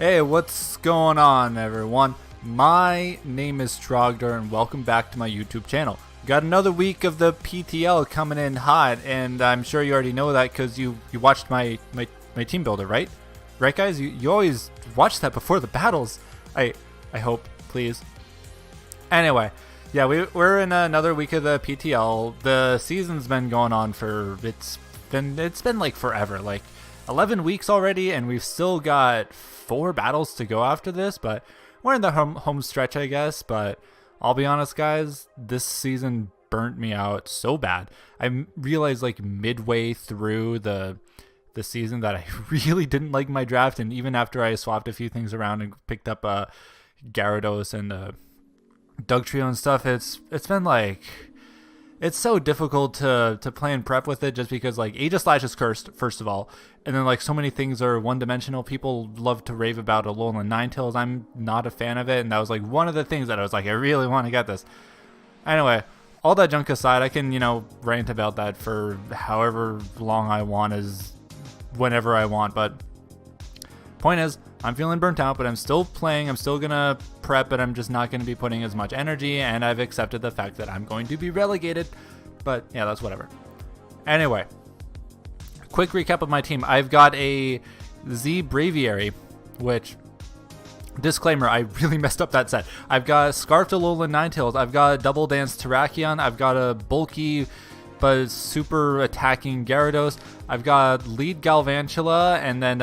Hey, what's going on, everyone? My name is Trogdor, and welcome back to my YouTube channel. Got another week of the PTL coming in hot, and I'm sure you already know that because you watched my team builder, right? Right, guys? You always watch that before the battles. I hope, please. Anyway, yeah, we're in another week of the PTL. The season's been going on for it's been like forever, like 11 weeks already, and we've still got 4 battles to go after this, but we're in the home stretch, I guess. But I'll be honest, guys, this season burnt me out so bad. I realized like midway through the season that I really didn't like my draft, and even after I swapped a few things around and picked up Gyarados and Dugtrio and stuff, it's been like, it's so difficult to play and prep with it, just because like Aegislash is cursed, first of all, and then like so many things are one-dimensional. People love to rave about Alolan Ninetales. I'm not a fan of it, and that was like one of the things that I was like, I really want to get this. Anyway, all that junk aside, I can, rant about that for however long I want, is whenever I want, but point is, I'm feeling burnt out, but I'm still playing. I'm still gonna prep, but I'm just not gonna be putting as much energy, and I've accepted the fact that I'm going to be relegated. But yeah, that's whatever. Anyway, quick recap of my team. I've got a Z Braviary, which, disclaimer, I really messed up that set. I've got Scarfed Alolan Ninetales. I've got a Double Dance Terrakion. I've got a bulky but super attacking Gyarados. I've got Lead Galvantula, and then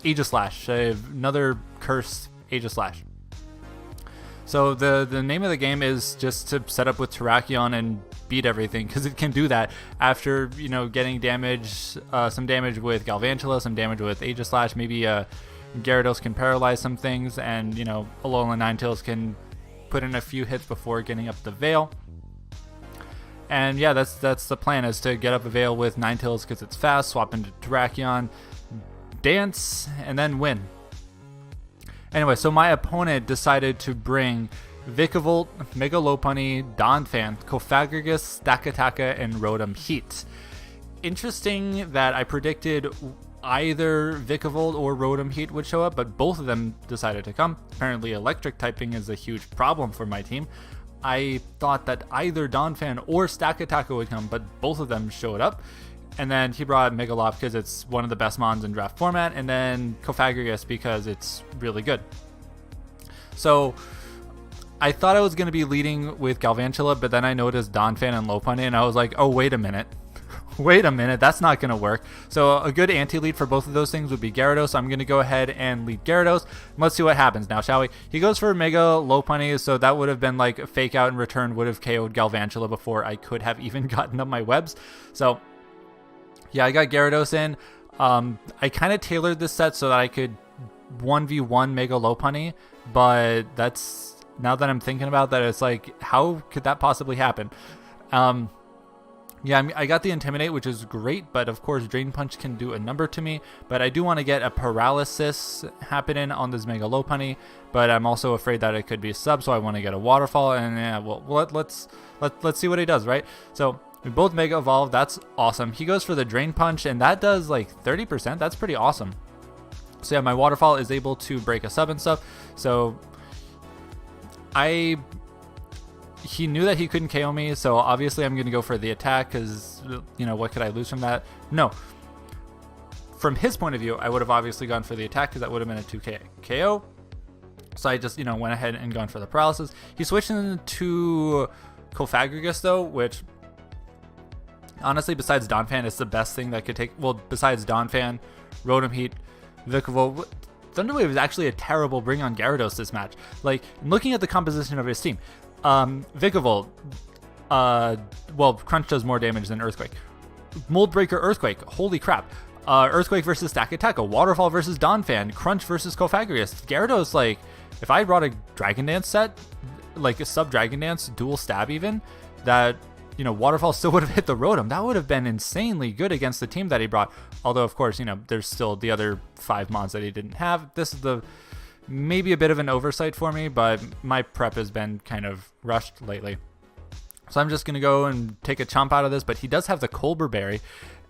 Aegislash, another cursed Aegislash. So the name of the game is just to set up with Terrakion and beat everything, because it can do that after getting damage, some damage with Galvantula, some damage with Aegislash. Maybe Gyarados can paralyze some things, and Alolan Ninetales can put in a few hits before getting up the Veil. And yeah, that's the plan, is to get up a Veil with Ninetales because it's fast, swap into Terrakion, dance, and then win. Anyway, so my opponent decided to bring Vikavolt, Mega Lopunny, Donphan, Cofagrigus, Stakataka, and Rotom Heat. Interesting that I predicted either Vikavolt or Rotom Heat would show up, but both of them decided to come. Apparently electric typing is a huge problem for my team. I thought that either Donphan or Stakataka would come, but both of them showed up. And then he brought Megalop because it's one of the best mons in draft format, and then Cofagrigus because it's really good. So I thought I was going to be leading with Galvantula, but then I noticed Donphan and Lopunny, and I was like, oh, wait a minute. Wait a minute, that's not going to work. So a good anti-lead for both of those things would be Gyarados. So I'm going to go ahead and lead Gyarados. Let's see what happens now, shall we? He goes for Mega Lopunny, so that would have been like a fake out, in return would have KO'd Galvantula before I could have even gotten up my webs. So yeah, I got Gyarados in. I kind of tailored this set so that I could 1v1 Mega Lopunny, but that's, now that I'm thinking about that, it's like, how could that possibly happen? Yeah, I got the Intimidate, which is great, but of course Drain Punch can do a number to me. But I do want to get a Paralysis happening on this Mega Lopunny, but I'm also afraid that it could be a sub, so I want to get a Waterfall, and yeah, well, let's see what he does, right? So we both Mega Evolve. That's awesome. He goes for the Drain Punch, and that does like 30%. That's pretty awesome. So yeah, my Waterfall is able to break a sub and stuff. So he knew that he couldn't KO me, so obviously I'm going to go for the attack because, what could I lose from that? No. From his point of view, I would have obviously gone for the attack because that would have been a 2K KO. So I just, went ahead and gone for the paralysis. He switched into Cofagrigus, though, which, honestly, besides Donphan, it's the best thing that could take, well, besides Donphan, Rotom Heat, Vikavolt. Thunderwave is actually a terrible bring on Gyarados this match. Like, looking at the composition of his team, Vikavolt, well, Crunch does more damage than Earthquake. Mold Breaker, Earthquake, holy crap. Earthquake versus Stakataka, Waterfall versus Donphan, Crunch versus Cofagrigus. Gyarados, like, if I brought a Dragon Dance set, like a sub Dragon Dance, dual stab even, that, Waterfall still would have hit the Rotom. That would have been insanely good against the team that he brought. Although, of course, there's still the other 5 mons that he didn't have. This is maybe a bit of an oversight for me, but my prep has been kind of rushed lately. So I'm just going to go and take a chomp out of this, but he does have the Colbur Berry,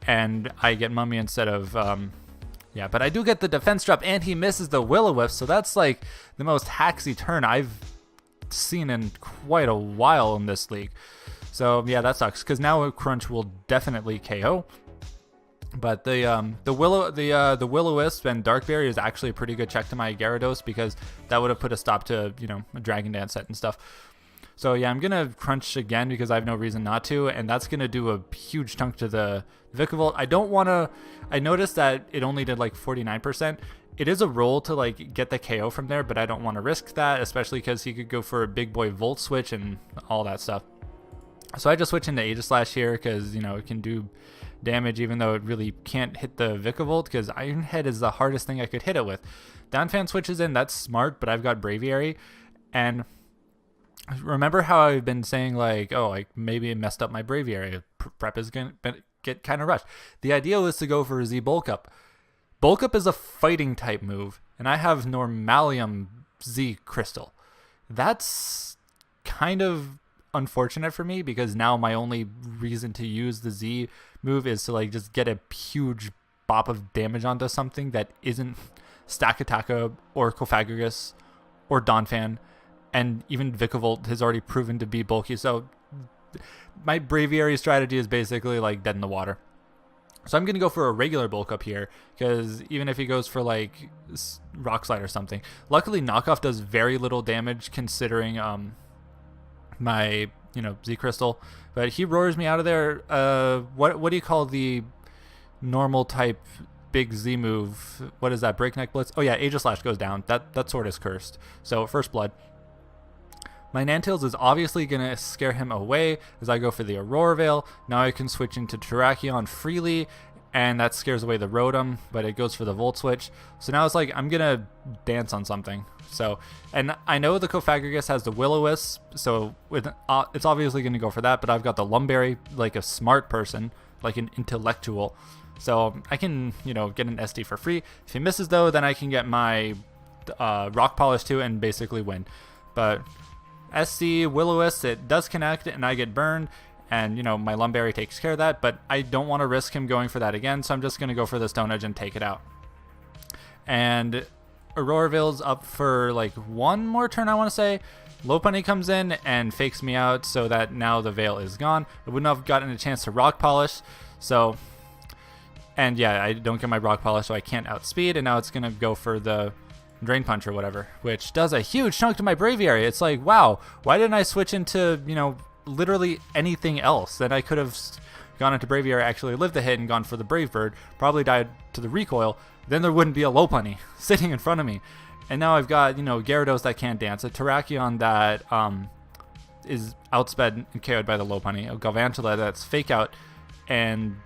and I get Mummy instead of Yeah, but I do get the defense drop, and he misses the Will-O-Wisp, so that's like the most hacksy turn I've seen in quite a while in this league. So yeah, that sucks, because now Crunch will definitely KO. But the Will-O-Wisp and Dark Berry is actually a pretty good check to my Gyarados, because that would have put a stop to, you know, a Dragon Dance set and stuff. So yeah, I'm gonna Crunch again because I have no reason not to, and that's gonna do a huge chunk to the Vikavolt. I don't wanna. I noticed that it only did like 49%. It is a roll to like get the KO from there, but I don't want to risk that, especially because he could go for a big boy Volt Switch and all that stuff. So I just switch into Aegislash here because, you know, it can do damage even though it really can't hit the Vikavolt, because Iron Head is the hardest thing I could hit it with. Downfan switches in, that's smart, but I've got Braviary, and remember how I've been saying like, oh, I maybe messed up my Braviary. Prep is going to get kind of rushed. The idea was to go for Z Bulk Up. Bulk Up is a fighting type move, and I have Normalium Z Crystal. That's kind of unfortunate for me, because now my only reason to use the Z move is to like just get a huge bop of damage onto something that isn't Stakataka or Cofagrigus or Donphan, and even Vikavolt has already proven to be bulky. So my Braviary strategy is basically like dead in the water. So I'm going to go for a regular bulk up here, because even if he goes for like Rock Slide or something, luckily Knockoff does very little damage considering my, you know, Z Crystal, but he roars me out of there. What do you call the normal type big Z move? What is that? Breakneck Blitz? Oh yeah, Aegislash goes down. That sword is cursed. So first blood. My Ninetales is obviously going to scare him away as I go for the Aurora Veil. Now I can switch into Terrakion freely, and that scares away the Rotom, but it goes for the Volt Switch. So now it's like I'm going to dance on something. So, and I know the Cofagrigus has the Will-O-Wisp, so it's obviously going to go for that, but I've got the Lumberry like a smart person, like an intellectual. So I can, you know, get an SD for free. If he misses though, then I can get my Rock Polish too and basically win. But SC Will-O-Wisp, it does connect and I get burned, and you know my Lumberry takes care of that, but I don't want to risk him going for that again, so I'm just going to go for the Stone Edge and take it out. And Aurora Veil's up for like one more turn, I want to say. Lopunny comes in and fakes me out so that now the Veil is gone. I wouldn't have gotten a chance to Rock Polish, so, and yeah, I don't get my Rock Polish, so I can't outspeed, and now it's going to go for the Drain Punch or whatever, which does a huge chunk to my Braviary. It's like, wow, why didn't I switch into, you know, literally anything else? Then I could have gone into Braviary, actually lived the hit and gone for the Brave Bird, probably died to the recoil, then there wouldn't be a Lopunny sitting in front of me. And now I've got, you know, Gyarados that can't dance, a Terrakion that is outsped and KO'd by the Lopunny, a Galvantula that's fake out, and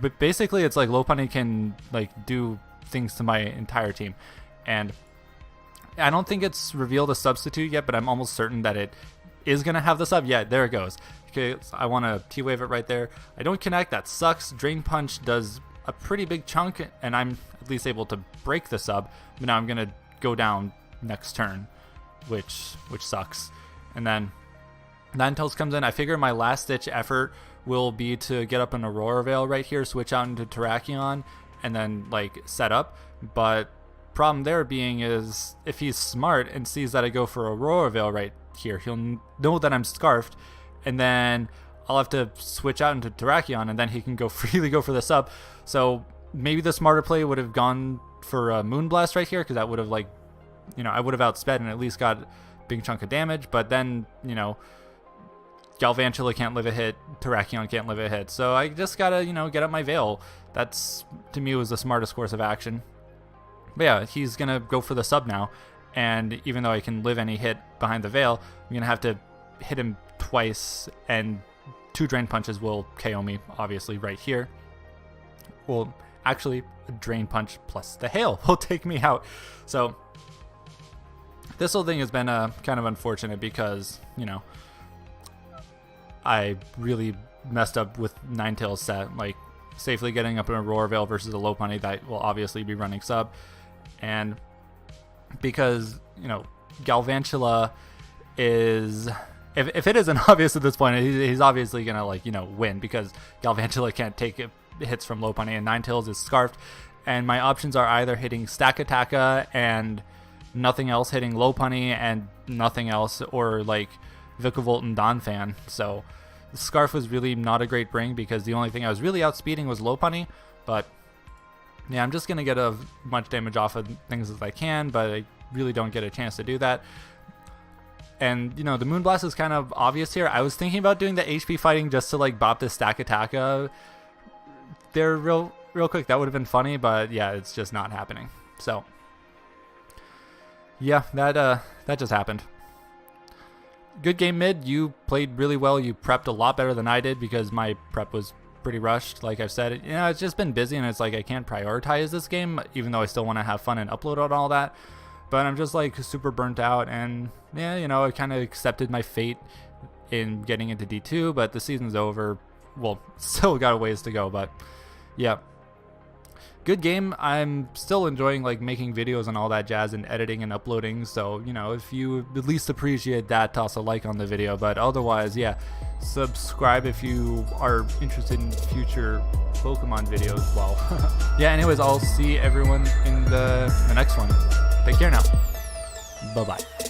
but basically it's like Lopunny can like do things to my entire team. And I don't think it's revealed a substitute yet, but I'm almost certain that it is going to have the sub. Yeah, there it goes. Okay, so I want to T-Wave it right there. I don't connect. That sucks. Drain Punch does a pretty big chunk, and I'm at least able to break the sub. But now I'm going to go down next turn, which sucks. And then Ninetales comes in. I figure my last-ditch effort will be to get up an Aurora Veil right here, switch out into Terrakion, and then, like, set up. But problem there being is if he's smart and sees that I go for Aurora Veil right here, he'll know that I'm Scarfed, and then I'll have to switch out into Terrakion, and then he can go freely go for the sub. So maybe the smarter play would have gone for a Moonblast right here, because that would have, like, you know, I would have outsped and at least got a big chunk of damage. But then, you know, Galvantula can't live a hit, Terrakion can't live a hit, so I just gotta, you know, get up my Veil. That's, to me, was the smartest course of action. But yeah, he's going to go for the sub now, and even though I can live any hit behind the Veil, I'm going to have to hit him twice, and 2 Drain Punches will KO me, obviously, right here. Well, actually, a Drain Punch plus the Hail will take me out. So this whole thing has been kind of unfortunate because, you know, I really messed up with Ninetales set, like safely getting up an Aurora Veil versus a Lopunny that will obviously be running sub. And because, you know, Galvantula is, if it isn't obvious at this point, he's obviously going to, like, you know, win, because Galvantula can't take hits from Lopunny, and Ninetales is Scarfed. and my options are either hitting Stakataka and nothing else, hitting Lopunny and nothing else, or like Vikavolt and Donphan. So the Scarf was really not a great bring because the only thing I was really outspeeding was Lopunny. But yeah, I'm just going to get as much damage off of things as I can, but I really don't get a chance to do that. And, you know, the Moonblast is kind of obvious here. I was thinking about doing the HP fighting just to, like, bop this Stakataka there real quick. That would have been funny, but yeah, it's just not happening. So, yeah, that just happened. Good game mid. You played really well. You prepped a lot better than I did because my prep was pretty rushed. Like I've said, you know, it's just been busy and it's like I can't prioritize this game, even though I still want to have fun and upload and all that. But I'm just like super burnt out, and yeah, you know, I kind of accepted my fate in getting into D2, but the season's over. Well, still got a ways to go, but yeah. Good game. I'm still enjoying like making videos and all that jazz and editing and uploading. So, you know, if you at least appreciate that, toss a like on the video. But otherwise, yeah, subscribe if you are interested in future Pokemon videos. Well, yeah, anyways, I'll see everyone in the next one. Take care now. Bye-bye.